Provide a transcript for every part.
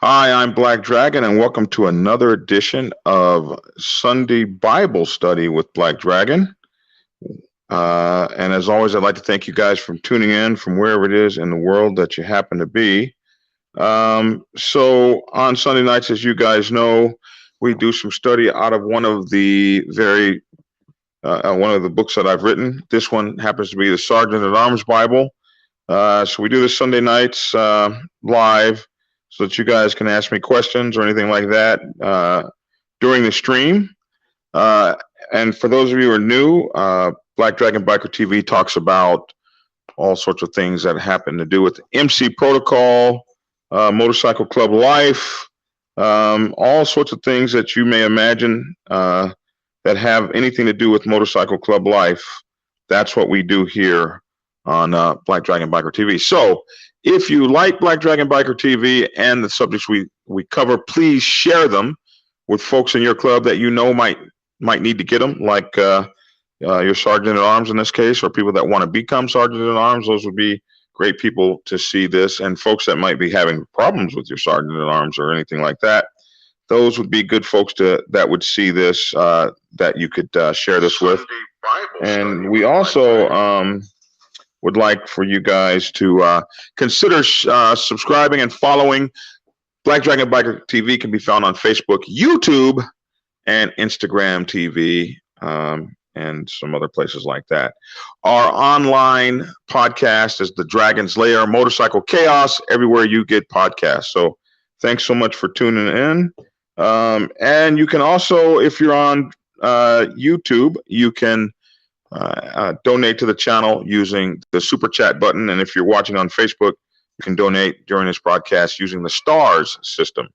Hi, I'm Black Dragon, and welcome to another edition of Sunday Bible Study with Black Dragon. And as always, I'd like to thank you guys for tuning in from wherever it is in the world that you happen to be. So on Sunday nights, as you guys know, we do some study out of one of the books that I've written. This one happens to be the Sergeant at Arms Bible. So we do this Sunday nights live, so that you guys can ask me questions or anything like that during the stream. And for those of you who are new, Black Dragon Biker TV talks about all sorts of things that happen to do with MC protocol, motorcycle club life, all sorts of things that you may imagine that have anything to do with motorcycle club life. That's what we do here on Black Dragon Biker TV. So if you like Black Dragon Biker TV and the subjects we cover, please share them with folks in your club that you know might need to get them, like your sergeant at arms in this case, or people that want to become sergeant at arms. Those would be great people to see this, and folks that might be having problems with your sergeant at arms or anything like that. Those would be good folks that would see this, that you could share this with. And we also would like for you guys to consider subscribing and following. Black Dragon Biker TV can be found on Facebook, YouTube, and Instagram TV, and some other places like that. Our online podcast is The Dragon's Lair, Motorcycle Chaos, everywhere you get podcasts. So thanks so much for tuning in. And you can also, if you're on YouTube, you can donate to the channel using the super chat button. And if you're watching on Facebook, you can donate during this broadcast using the stars system.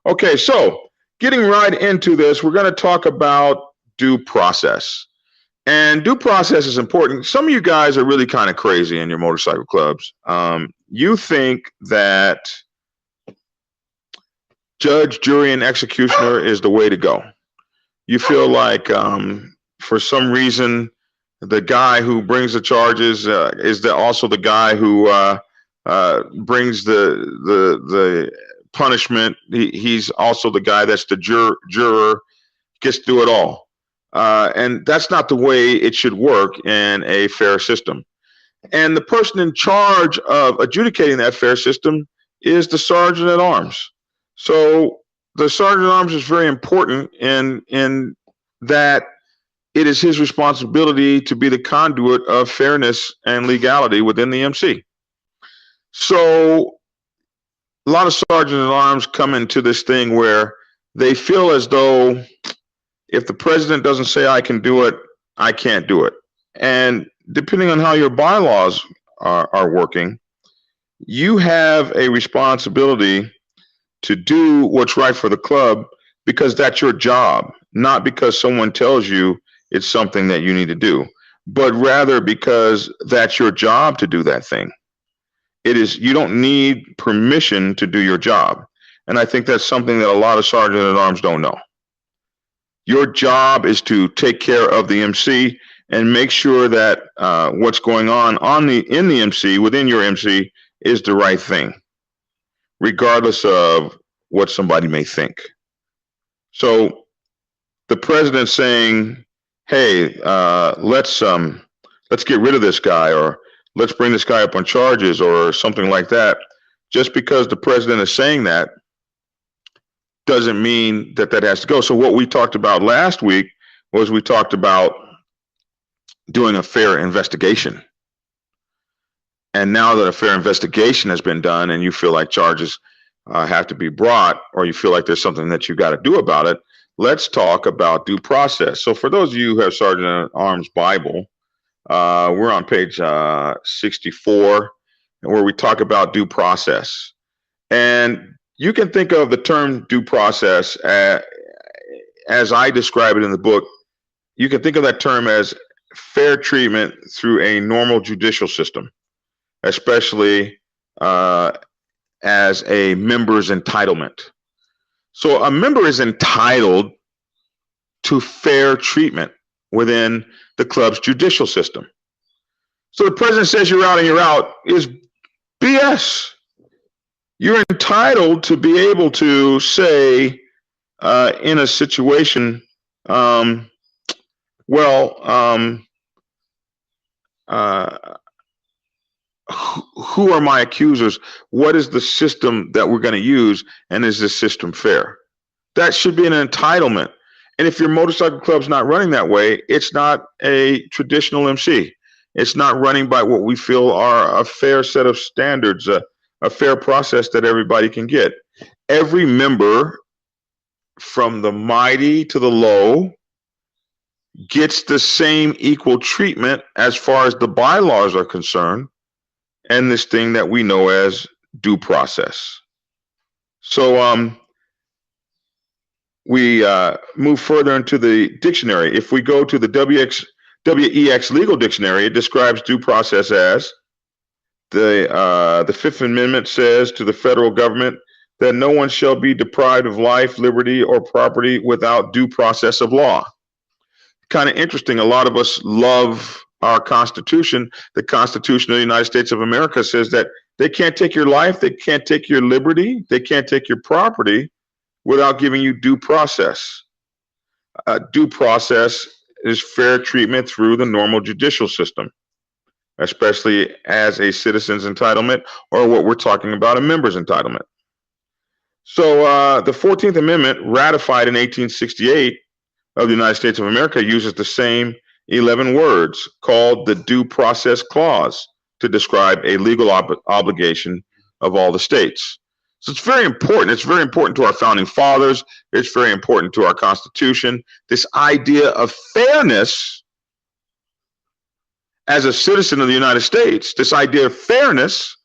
Okay, so getting right into this, we're going to talk about due process. And due process is important. Some of you guys are really kind of crazy in your motorcycle clubs. You think that judge, jury, and executioner is the way to go. You feel like for some reason the guy who brings the charges is also the guy who brings the punishment. He's also the guy that's the juror, gets to do it all. And that's not the way it should work in a fair system. And the person in charge of adjudicating that fair system is the sergeant at arms. So the sergeant at arms is very important in that it is his responsibility to be the conduit of fairness and legality within the MC. So a lot of sergeant at arms come into this thing where they feel as though if the president doesn't say I can do it, I can't do it. And depending on how your bylaws are working, you have a responsibility to do what's right for the club because that's your job, not because someone tells you it's something that you need to do, but rather because that's your job to do that thing. It is, you don't need permission to do your job. And I think that's something that a lot of sergeant at arms don't know. Your job is to take care of the MC and make sure that what's going on in the MC, within your MC, is the right thing, regardless of what somebody may think. So the president saying, hey, let's get rid of this guy, or let's bring this guy up on charges, or something like that, just because the president is saying that doesn't mean that has to go. So what we talked about last week was we talked about doing a fair investigation. And now that a fair investigation has been done and you feel like charges have to be brought, or you feel like there's something that you got to do about it, let's talk about due process. So for those of you who have Sergeant at Arms Bible, we're on page 64, where we talk about due process. And you can think of the term due process as I describe it in the book. You can think of that term as fair treatment through a normal judicial system, especially as a member's entitlement. So a member is entitled to fair treatment within the club's judicial system. So the president says you're out and you're out is BS. You're entitled to be able to say in a situation, well, who are my accusers? What is the system that we're going to use? And is this system fair? That should be an entitlement. And if your motorcycle club's not running that way, it's not a traditional MC. It's not running by what we feel are a fair set of standards, a fair process that everybody can get. Every member, from the mighty to the low, gets the same equal treatment as far as the bylaws are concerned, and this thing that we know as due process. So we move further into the dictionary. If we go to the WEX legal dictionary, it describes due process as the Fifth Amendment says to the federal government that no one shall be deprived of life, liberty, or property without due process of law. Kind of interesting. A lot of us love our Constitution. The Constitution of the United States of America says that they can't take your life, they can't take your liberty, they can't take your property without giving you due process. Due process is fair treatment through the normal judicial system, especially as a citizen's entitlement, or what we're talking about, a member's entitlement. So the 14th Amendment, ratified in 1868 of the United States of America, uses the same 11 words called the Due Process Clause to describe a legal obligation of all the states. So it's very important. It's very important to our founding fathers. It's very important to our Constitution. This idea of fairness as a citizen of the United States, this idea of fairness,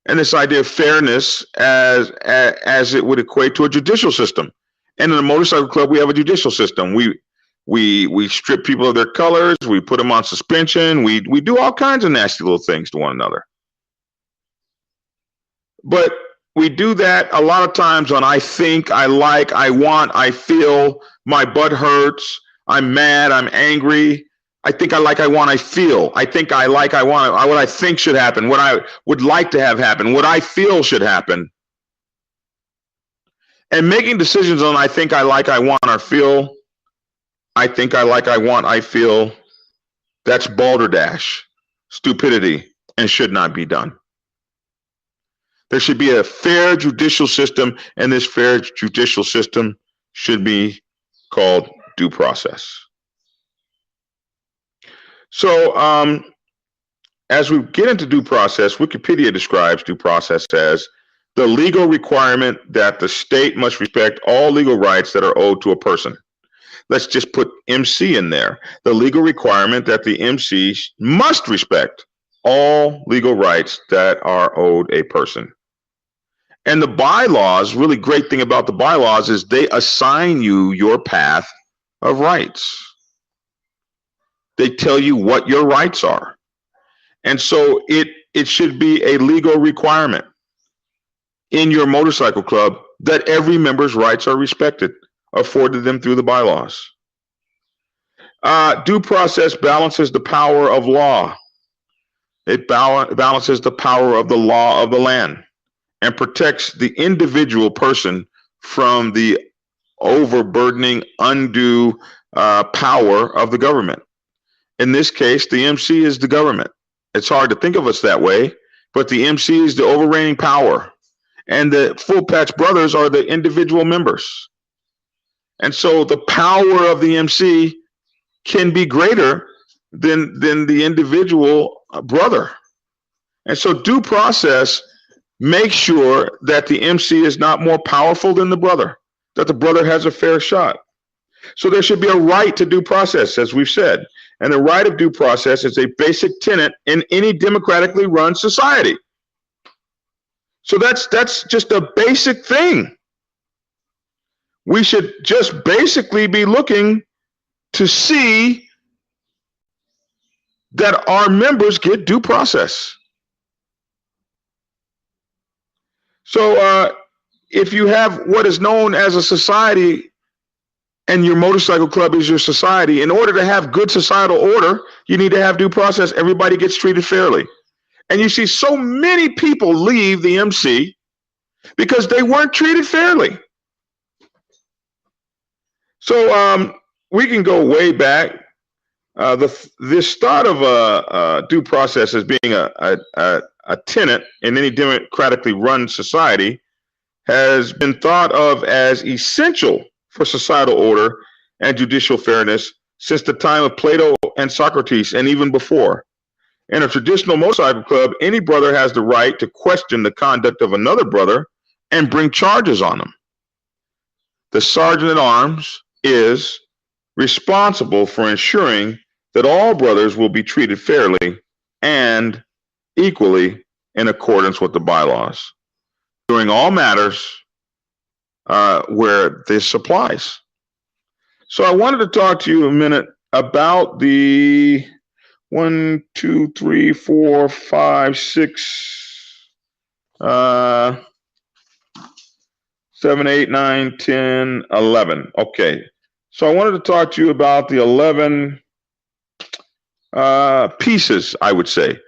and this idea of fairness as it would equate to a judicial system. And in the motorcycle club, we have a judicial system. We strip people of their colors. We put them on suspension. We do all kinds of nasty little things to one another. But we do that a lot of times on I think, I like, I want, I feel, my butt hurts, I'm mad, I'm angry. I think, I like, I want, I feel. I think, I like, I want, what I think should happen, what I would like to have happen, what I feel should happen. And making decisions on I think, I like, I want, or feel, I think, I like, I want, I feel, that's balderdash, stupidity, and should not be done. There should be a fair judicial system, and this fair judicial system should be called due process. So as we get into due process, Wikipedia describes due process as the legal requirement that the state must respect all legal rights that are owed to a person. Let's just put MC in there. The legal requirement that the MC must respect all legal rights that are owed a person. And the bylaws, really great thing about the bylaws is they assign you your path of rights. They tell you what your rights are. And so it should be a legal requirement in your motorcycle club that every member's rights are respected, afforded them through the bylaws. Due process balances the power of law. It balances the power of the law of the land and protects the individual person from the overburdening, undue power of the government. In this case, the MC is the government. It's hard to think of us that way, but the MC is the overreigning power. And the full patch brothers are the individual members. And so the power of the MC can be greater than the individual brother. And so due process makes sure that the MC is not more powerful than the brother, that the brother has a fair shot. So there should be a right to due process, as we've said. And the right of due process is a basic tenet in any democratically run society. So that's just a basic thing. We should just basically be looking to see that our members get due process. So if you have what is known as a society, and your motorcycle club is your society, in order to have good societal order, you need to have due process. Everybody gets treated fairly. And you see so many people leave the MC because they weren't treated fairly. So we can go way back. The start of due process as being a tenet in any democratically run society has been thought of as essential for societal order and judicial fairness since the time of Plato and Socrates, and even before. In a traditional motorcycle club, any brother has the right to question the conduct of another brother and bring charges on them. The sergeant at arms is responsible for ensuring that all brothers will be treated fairly and equally in accordance with the bylaws during all matters where this applies. So I wanted to talk to you a minute about the 1, 2, 3, 4, 5, 6, 7, 8, 9, 10, 11. Okay. So I wanted to talk to you about the 11 pieces, I would say,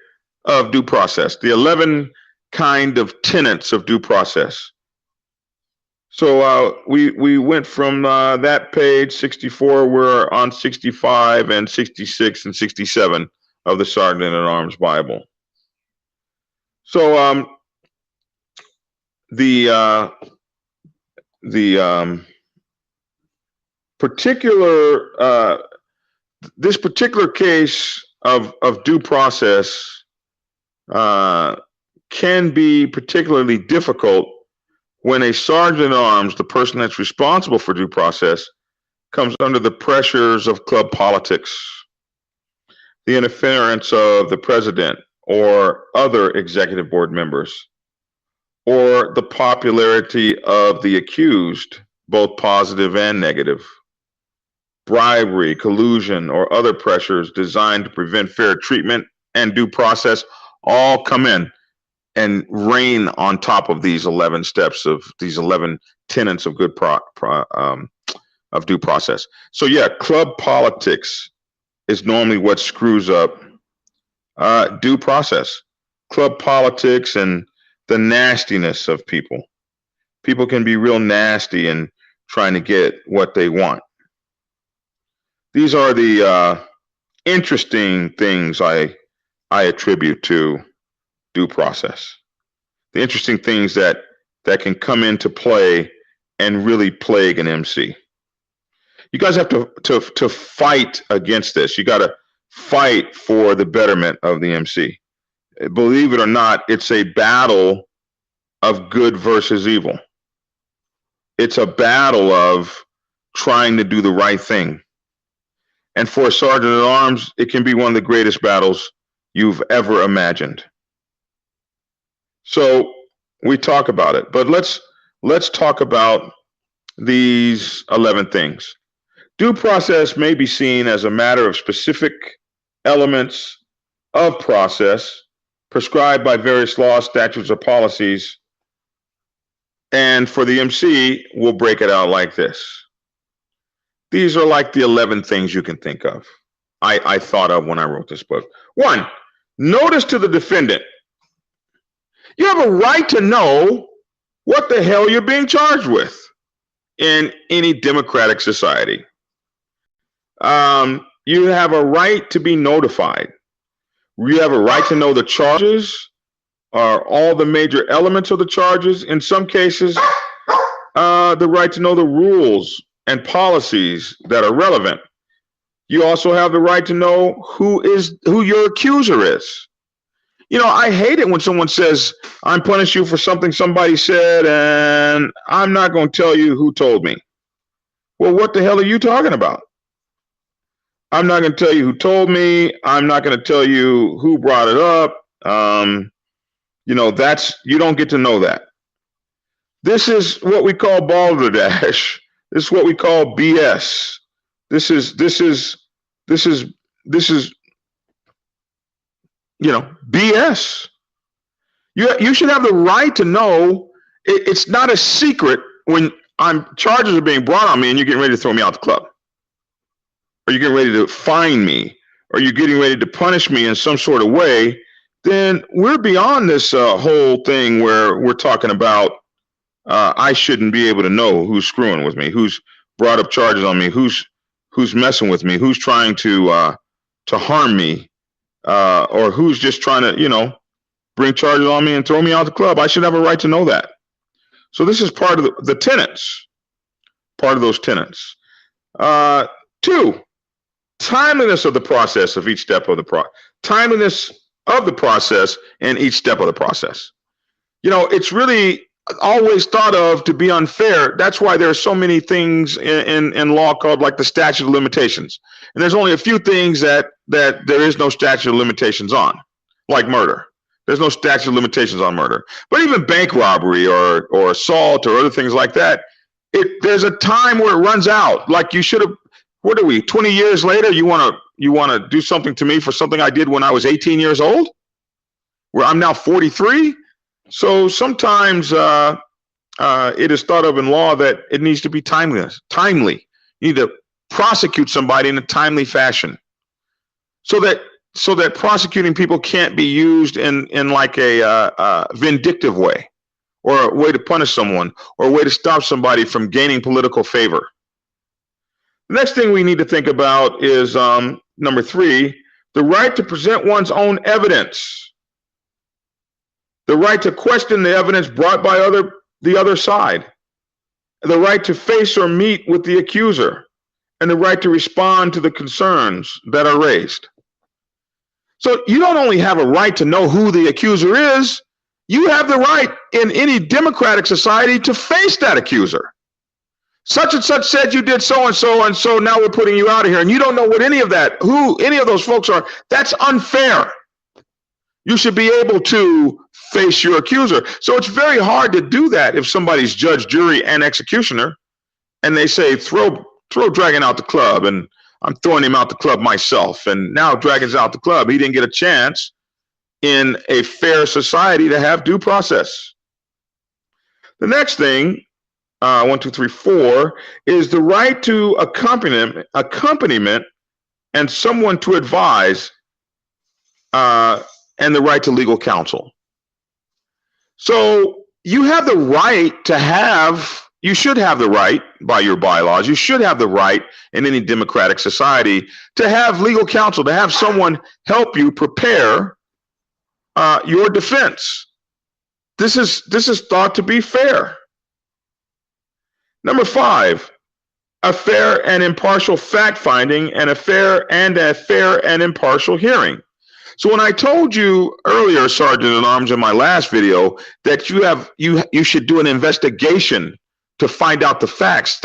of due process, the 11 kind of tenets of due process. So we went from that page 64, we're on 65 and 66 and 67 of the Sergeant at Arms Bible. So this particular case of due process can be particularly difficult when a sergeant at arms, the person that's responsible for due process, comes under the pressures of club politics, the interference of the president or other executive board members, or the popularity of the accused, both positive and negative, bribery, collusion, or other pressures designed to prevent fair treatment and due process all come in and reign on top of these 11 steps of these 11 tenets of good of due process. So yeah, club politics is normally what screws up due process. Club politics and the nastiness of people. People can be real nasty in trying to get what they want. These are the interesting things I attribute to due process. The interesting things that can come into play and really plague an MC. You guys have to fight against this. You got to fight for the betterment of the MC. Believe it or not, it's a battle of good versus evil. It's a battle of trying to do the right thing. And for a sergeant at arms, it can be one of the greatest battles you've ever imagined. So we talk about it, but let's talk about these 11 things. Due process may be seen as a matter of specific elements of process prescribed by various laws, statutes, or policies. And for the MC, we'll break it out like this. These are like the 11 things you can think of. I thought of when I wrote this book. 1, notice to the defendant. You have a right to know what the hell you're being charged with in any democratic society. You have a right to be notified. You have a right to know the charges, or all the major elements of the charges. In some cases, the right to know the rules and policies that are relevant. You also have the right to know who your accuser is. You know, I hate it when someone says, I'm punishing you for something somebody said, and I'm not going to tell you who told me. Well, what the hell are you talking about? I'm not going to tell you who told me. I'm not going to tell you who brought it up. You know, you don't get to know that. This is what we call balderdash. This is what we call BS. This is you know, BS. You should have the right to know. It's not a secret when charges are being brought on me and you're getting ready to throw me out the club, or you're getting ready to fine me, or you're getting ready to punish me in some sort of way. Then we're beyond this whole thing where we're talking about I shouldn't be able to know who's screwing with me, who's brought up charges on me, who's messing with me, who's trying to harm me, or who's just trying to, bring charges on me and throw me out the club. I should have a right to know that. So this is part of the tenets, part of those tenets. 2, timeliness of the process of each step of the timeliness of the process and each step of the process. It's really always thought of to be unfair. That's why there are so many things in law called like the statute of limitations. And there's only a few things that there is no statute of limitations on, like murder. There's no statute of limitations on murder. But even bank robbery or assault or other things like that, there's a time where it runs out. Like you should have, 20 years later, you want to do something to me for something I did when I was 18 years old, where I'm now 43? So sometimes it is thought of in law that it needs to be timely. You need to prosecute somebody in a timely fashion, so that prosecuting people can't be used in like a vindictive way, or a way to punish someone, or a way to stop somebody from gaining political favor. The next thing we need to think about is number 3, the right to present one's own evidence. The right to question the evidence brought by the other side, the right to face or meet with the accuser, and the right to respond to the concerns that are raised. So you don't only have a right to know who the accuser is, you have the right in any democratic society to face that accuser. Such and such said you did so and so, and so now we're putting you out of here, and you don't know what who any of those folks are. That's unfair. You should be able to face your accuser. So it's very hard to do that if somebody's judge, jury, and executioner, and they say, throw Dragon out the club, and I'm throwing him out the club myself, and now Dragon's out the club. He didn't get a chance in a fair society to have due process. The next thing, 1, 2, 3, 4, is the right to accompaniment and someone to advise, and the right to legal counsel. So you have the right you should have the right by your bylaws, you should have the right in any democratic society to have legal counsel, to have someone help you prepare your defense. This is thought to be fair. Number 5, a fair and impartial fact finding and a fair and impartial hearing. So when I told you earlier, Sergeant at Arms, in my last video, that you should do an investigation to find out the facts,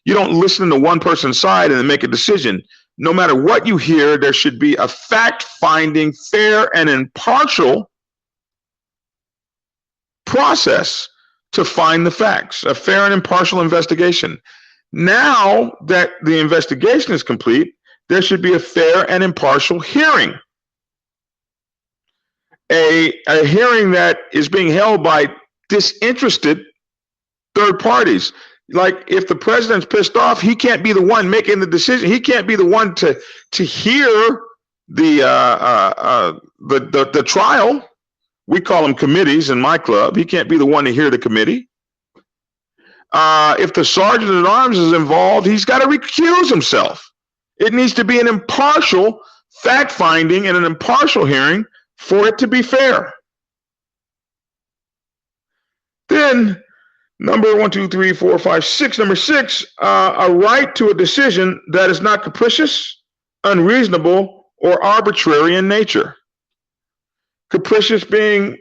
you don't listen to one person's side and then make a decision. No matter what you hear, there should be a fact-finding, fair and impartial process to find the facts, a fair and impartial investigation. Now that the investigation is complete, there should be a fair and impartial hearing. A hearing that is being held by disinterested third parties. Like if the president's pissed off, he can't be the one making the decision. He can't be the one to hear the trial. We call them committees in my club. He can't be the one to hear the committee. If the sergeant at arms is involved, he's got to recuse himself. It needs to be an impartial fact finding and an impartial hearing for it to be fair. Then number 1, 2, 3, 4, 5, 6. Number 6, a right to a decision that is not capricious, unreasonable, or arbitrary in nature. Capricious being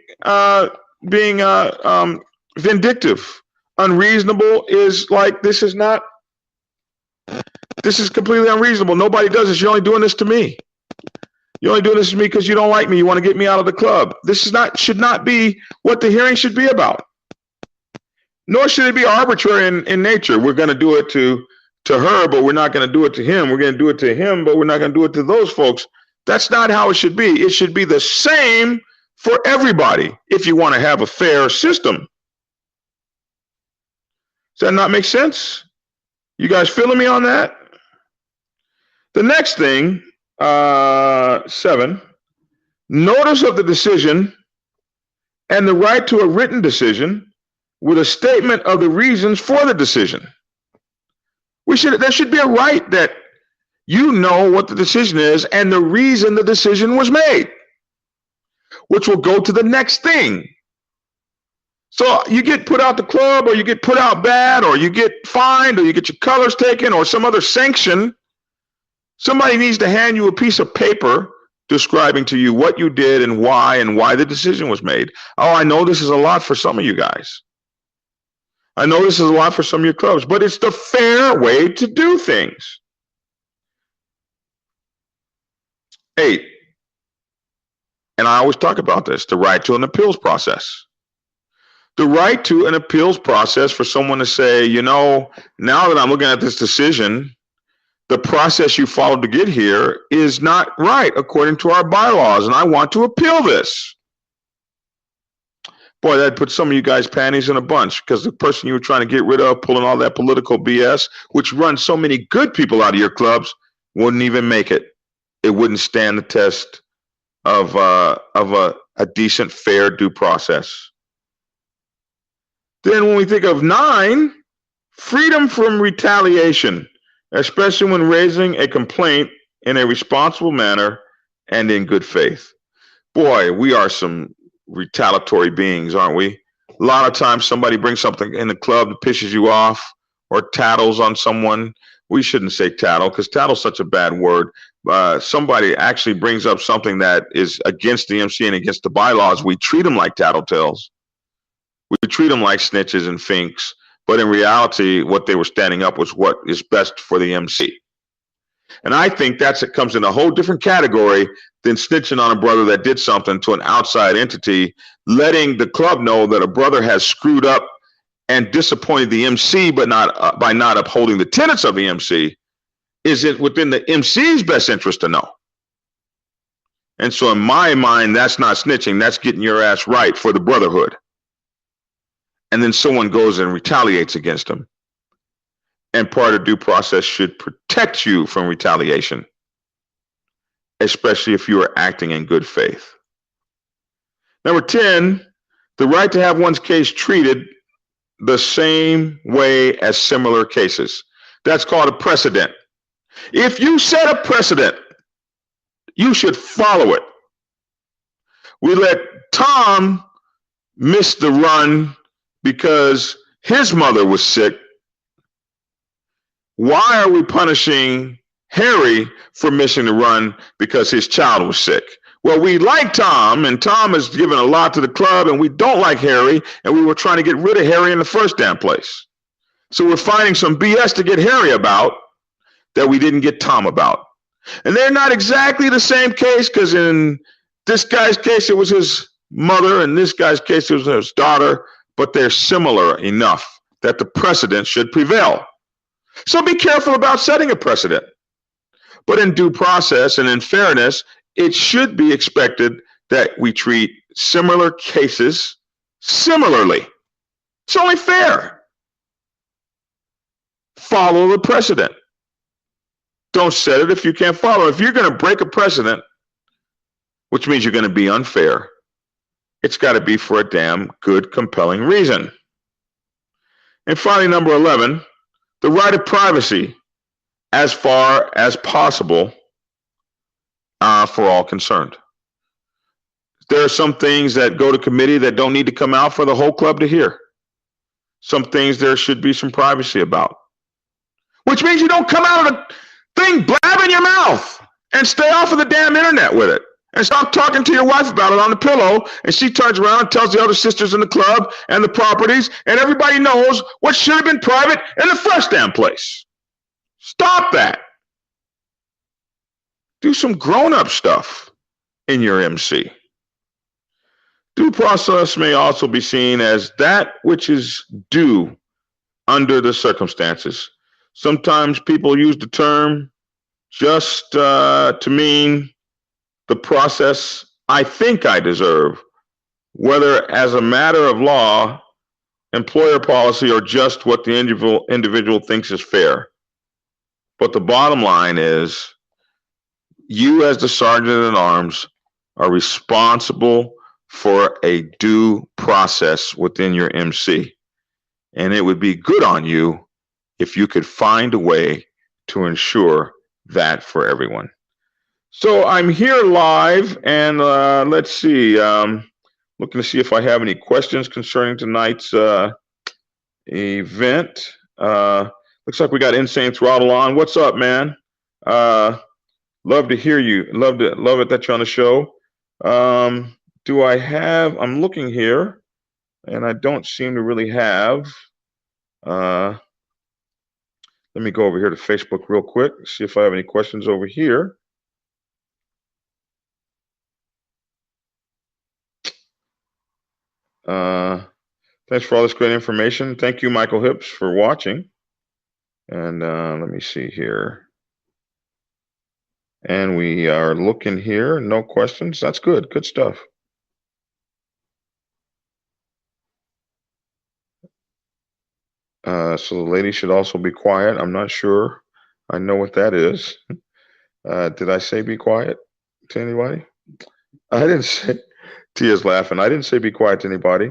vindictive. Unreasonable is like, this is completely unreasonable. Nobody does this. You're only doing this to me. You're only doing this to me because you don't like me. You want to get me out of the club. This should not be what the hearing should be about. Nor should it be arbitrary in nature. We're going to do it to her, but we're not going to do it to him. We're going to do it to him, but we're not going to do it to those folks. That's not how it should be. It should be the same for everybody if you want to have a fair system. Does that not make sense? You guys feeling me on that? The next thing, 7, notice of the decision and the right to a written decision with a statement of the reasons for the decision. There should be a right that you know what the decision is and the reason the decision was made, which will go to the next thing. So you get put out the club, or you get put out bad, or you get fined, or you get your colors taken, or some other sanction. Somebody needs to hand you a piece of paper describing to you what you did and why the decision was made. Oh, I know this is a lot for some of you guys. I know this is a lot for some of your clubs, but it's the fair way to do things. 8, and I always talk about this, the right to an appeals process. The right to an appeals process for someone to say, you know, now that I'm looking at this decision, the process you followed to get here is not right according to our bylaws, and I want to appeal this. Boy, that put some of you guys' panties in a bunch, because the person you were trying to get rid of, pulling all that political BS, which runs so many good people out of your clubs, wouldn't even make it. It wouldn't stand the test of a decent, fair due process. Then when we think of 9, freedom from retaliation, especially when raising a complaint in a responsible manner and in good faith. Boy, we are some retaliatory beings, aren't we? A lot of times somebody brings something in the club that pisses you off or tattles on someone. We shouldn't say tattle, because tattle is such a bad word. Somebody actually brings up something that is against the MC and against the bylaws. We treat them like tattletales. We treat them like snitches and finks. But in reality, what they were standing up was what is best for the MC. And I think it comes in a whole different category than snitching on a brother that did something to an outside entity, letting the club know that a brother has screwed up and disappointed the MC, but not by not upholding the tenets of the MC. Is it within the MC's best interest to know? And so in my mind, that's not snitching. That's getting your ass right for the brotherhood. And then someone goes and retaliates against them. And part of due process should protect you from retaliation, especially if you are acting in good faith. Number 10, the right to have one's case treated the same way as similar cases. That's called a precedent. If you set a precedent, you should follow it. We let Tom miss the run because his mother was sick. Why are we punishing Harry for missing the run because his child was sick? Well, we like Tom, and Tom has given a lot to the club, and we don't like Harry, and we were trying to get rid of Harry in the first damn place. So we're finding some BS to get Harry about that we didn't get Tom about. And they're not exactly the same case, because in this guy's case, it was his mother, and this guy's case, it was his daughter, but they're similar enough that the precedent should prevail. So be careful about setting a precedent. But in due process and in fairness, it should be expected that we treat similar cases similarly. It's only fair. Follow the precedent. Don't set it if you can't follow it. If you're going to break a precedent, which means you're going to be unfair, it's got to be for a damn good, compelling reason. And finally, number 11, the right of privacy as far as possible for all concerned. There are some things that go to committee that don't need to come out for the whole club to hear. Some things there should be some privacy about, which means you don't come out of the thing blabbing your mouth, and stay off of the damn internet with it. And stop talking to your wife about it on the pillow, and she turns around and tells the other sisters in the club and the properties, and everybody knows what should have been private in the first damn place. Stop that. Do some grown-up stuff in your MC. Due process may also be seen as that which is due under the circumstances. Sometimes people use the term just to mean the process I think I deserve, whether as a matter of law, employer policy, or just what the individual thinks is fair. But the bottom line is, you as the sergeant at arms are responsible for a due process within your MC. and it would be good on you if you could find a way to ensure that for everyone. So I'm here live, and let's see. Looking to see if I have any questions concerning tonight's event. Looks like we got Insane Throttle on. What's up, man? Love to hear you. Love it that you're on the show. Do I have? I'm looking here, and I don't seem to really have. Let me go over here to Facebook real quick, see if I have any questions over here. Thanks for all this great information. Thank you, Michael Hips, for watching. And let me see here. And we are looking here. No questions. That's good. Good stuff. So the lady should also be quiet. I'm not sure I know what that is. Did I say be quiet to anybody? I didn't say. Tia's laughing. I didn't say be quiet to anybody.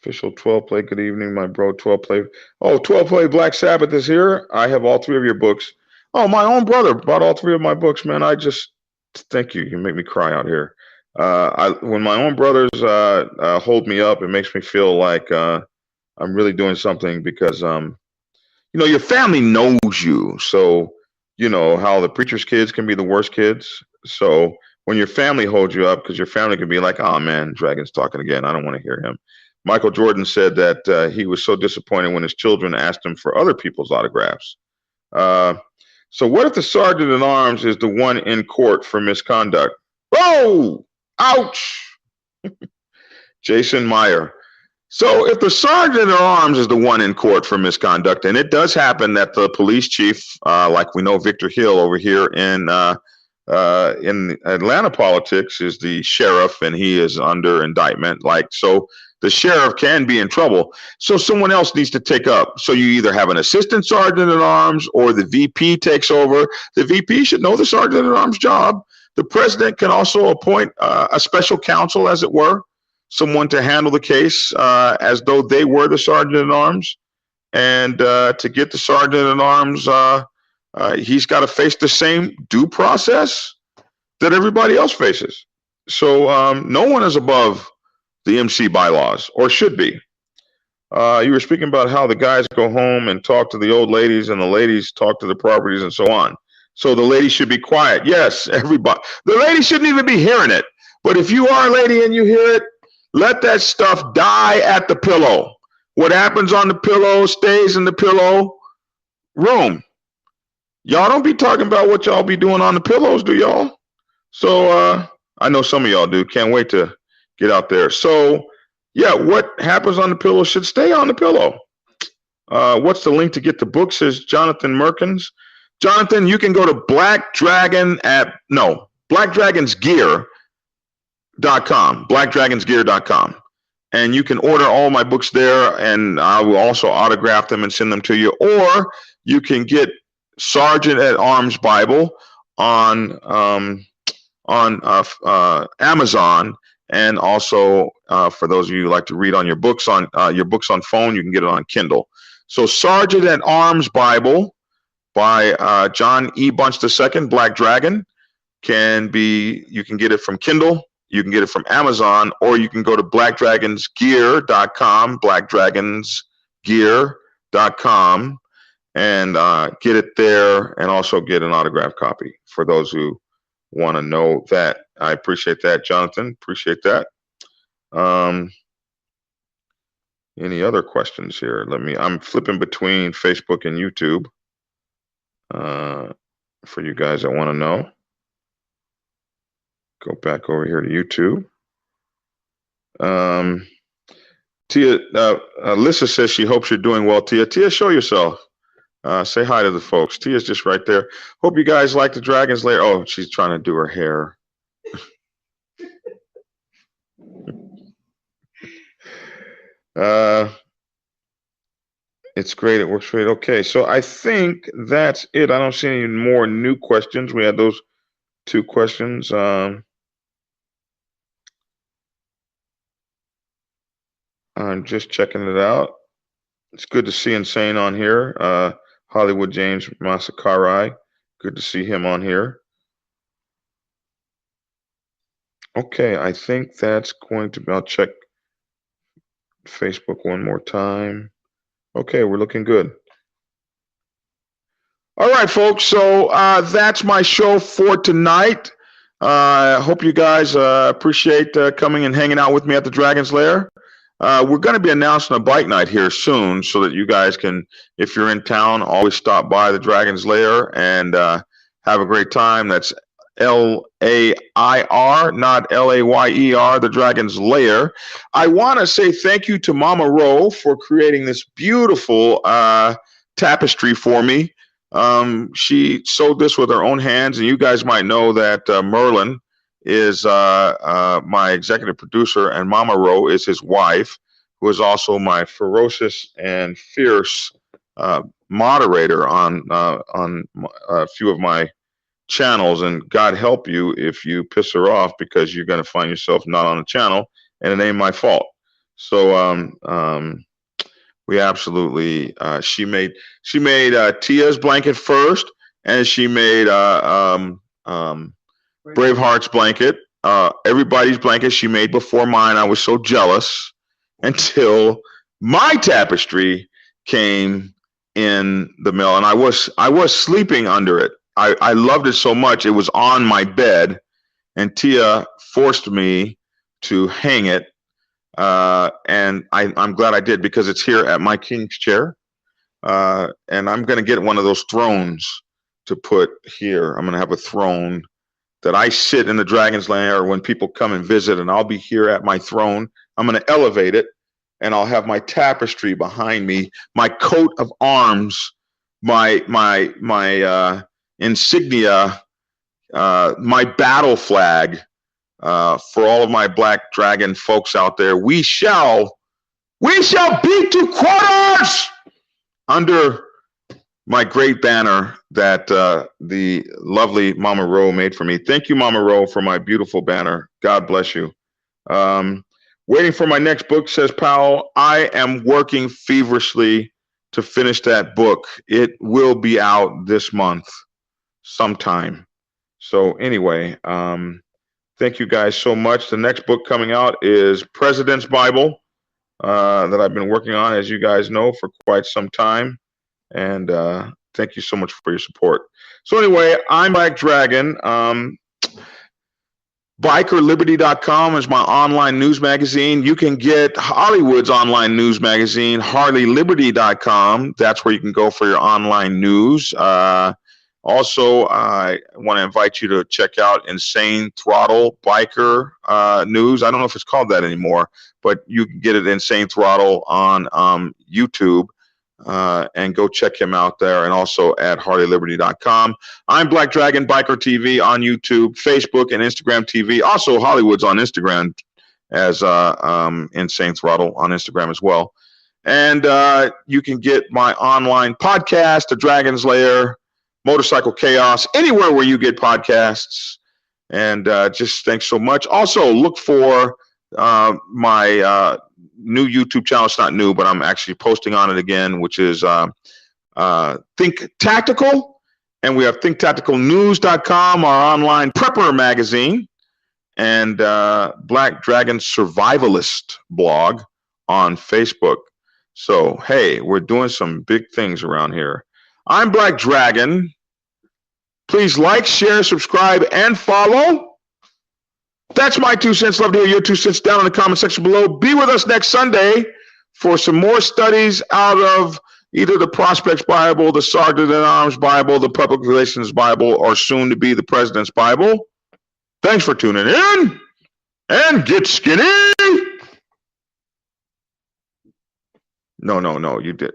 Official 12 play. Good evening, my bro. 12 play. Oh, 12 play Black Sabbath is here. I have all 3 of your books. Oh, my own brother bought all 3 of my books, man. I just thank you. You make me cry out here. When my own brothers hold me up, it makes me feel like I'm really doing something because you know, your family knows you. So you know how the preacher's kids can be the worst kids. So when your family holds you up, because your family can be like, oh man, Dragon's talking again. I don't want to hear him. Michael Jordan said that he was so disappointed when his children asked him for other people's autographs. So what if the sergeant at arms is the one in court for misconduct? Oh, ouch. Jason Meyer. So if the sergeant at arms is the one in court for misconduct, and it does happen that the police chief, like we know Victor Hill over here in Atlanta politics, is the sheriff, and he is under indictment. Like, so the sheriff can be in trouble. So someone else needs to take up. So you either have an assistant sergeant at arms or the VP takes over. The VP should know the sergeant at arms job. The president can also appoint a special counsel, as it were, someone to handle the case as though they were the sergeant at arms. And to get the sergeant at arms, he's got to face the same due process that everybody else faces. So no one is above the MC bylaws, or should be. You were speaking about how the guys go home and talk to the old ladies, and the ladies talk to the properties, and so on. So the lady should be quiet. Yes, everybody. The lady shouldn't even be hearing it. But if you are a lady and you hear it, let that stuff die at the pillow. What happens on the pillow stays in the pillow room. Y'all don't be talking about what y'all be doing on the pillows, do y'all? So I know some of y'all do. Can't wait to get out there. So yeah, what happens on the pillow should stay on the pillow. What's the link to get the book, says Jonathan Merkins. Jonathan, you can go to blackdragonsgear.com, and you can order all my books there, and I will also autograph them and send them to you. Or you can get Sergeant at Arms Bible on Amazon, and also for those of you who like to read on your books on phone, you can get it on Kindle. So Sergeant at Arms Bible by John E. Bunch II, Black Dragon, you can get it from Kindle, you can get it from Amazon, or you can go to blackdragonsgear.com, blackdragonsgear.com, and get it there, and also get an autographed copy for those who want to know that. I appreciate that, Jonathan. Appreciate that. Any other questions here? I'm flipping between Facebook and YouTube for you guys that want to know. Go back over here to YouTube. Tia, Alyssa says she hopes you're doing well, Tia. Tia, show yourself. Say hi to the folks. Tia's just right there. Hope you guys like the Dragon's Lair. Oh, she's trying to do her hair. It's great. It works great. Okay, so I think that's it. I don't see any more new questions. We had those 2 questions. I'm just checking it out. It's good to see Insane on here. Hollywood James Masakarai. Good to see him on here. Okay, I think that's going to be, I'll check Facebook one more time. Okay, we're looking good. All right, folks. So that's my show for tonight. I hope you guys appreciate coming and hanging out with me at the Dragon's Lair. We're going to be announcing a bike night here soon so that you guys can, if you're in town, always stop by the Dragon's Lair and have a great time. That's L-A-I-R, not L-A-Y-E-R, the Dragon's Lair. I want to say thank you to Mama Ro for creating this beautiful tapestry for me. She sewed this with her own hands, and you guys might know that Merlin is my executive producer, and Mama Ro is his wife, who is also my ferocious and fierce moderator on a few of my channels. And God help you if you piss her off, because you're going to find yourself not on the channel, and it ain't my fault. So we absolutely she made Tia's blanket first, and she made Braveheart's blanket. Everybody's blanket she made before mine. I was so jealous until my tapestry came in the mail, and I was sleeping under it. I loved it so much. It was on my bed, and Tia forced me to hang it. And I'm glad I did, because it's here at my king's chair. And I'm going to get one of those thrones to put here. I'm going to have a throne that I sit in the Dragon's Lair when people come and visit, and I'll be here at my throne. I'm going to elevate it, and I'll have my tapestry behind me, my coat of arms, my insignia, my battle flag. For all of my Black Dragon folks out there, we shall beat to quarters under my great banner that the lovely Mama Ro made for me. Thank you, Mama Ro, for my beautiful banner. God bless you. Waiting for my next book, says Powell. I am working feverishly to finish that book. It will be out this month sometime. So anyway, thank you guys so much. The next book coming out is President's Bible, that I've been working on, as you guys know, for quite some time. And thank you so much for your support. So anyway, I'm Black Dragon. Biker-Liberty.com is my online news magazine. You can get Hollywood's online news magazine, HarleyLiberty.com. That's where you can go for your online news. Also, I want to invite you to check out Insane Throttle Biker News. I don't know if it's called that anymore, but you can get it Insane Throttle on YouTube, and go check him out there, and also at HarleyLiberty.com. I'm Black Dragon Biker TV on YouTube, Facebook, and Instagram TV. Also, Hollywood's on Instagram as Insane Throttle on Instagram as well. And you can get my online podcast, The Dragon's Lair, Motorcycle Chaos, anywhere where you get podcasts. And just thanks so much. Also, look for my new YouTube channel. It's not new, but I'm actually posting on it again, which is Think Tactical. And we have ThinkTacticalNews.com, our online prepper magazine, and Black Dragon Survivalist blog on Facebook. So, hey, we're doing some big things around here. I'm Black Dragon. Please like, share, subscribe, and follow. That's my 2 cents. Love to hear your 2 cents down in the comment section below. Be with us next Sunday for some more studies out of either the Prospects Bible, the Sergeant at Arms Bible, the Public Relations Bible, or soon to be the President's Bible. Thanks for tuning in, and get skinny. No, you did.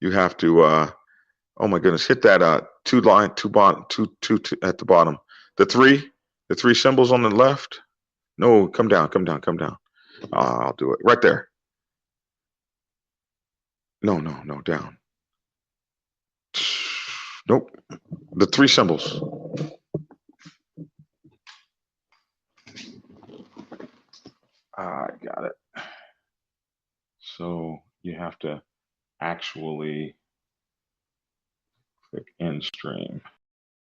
You have to, oh my goodness, hit that two at the bottom. The three symbols on the left. No, come down. I'll do it right there. No, down. Nope. The 3 symbols. I got it. So you have to actually click end stream.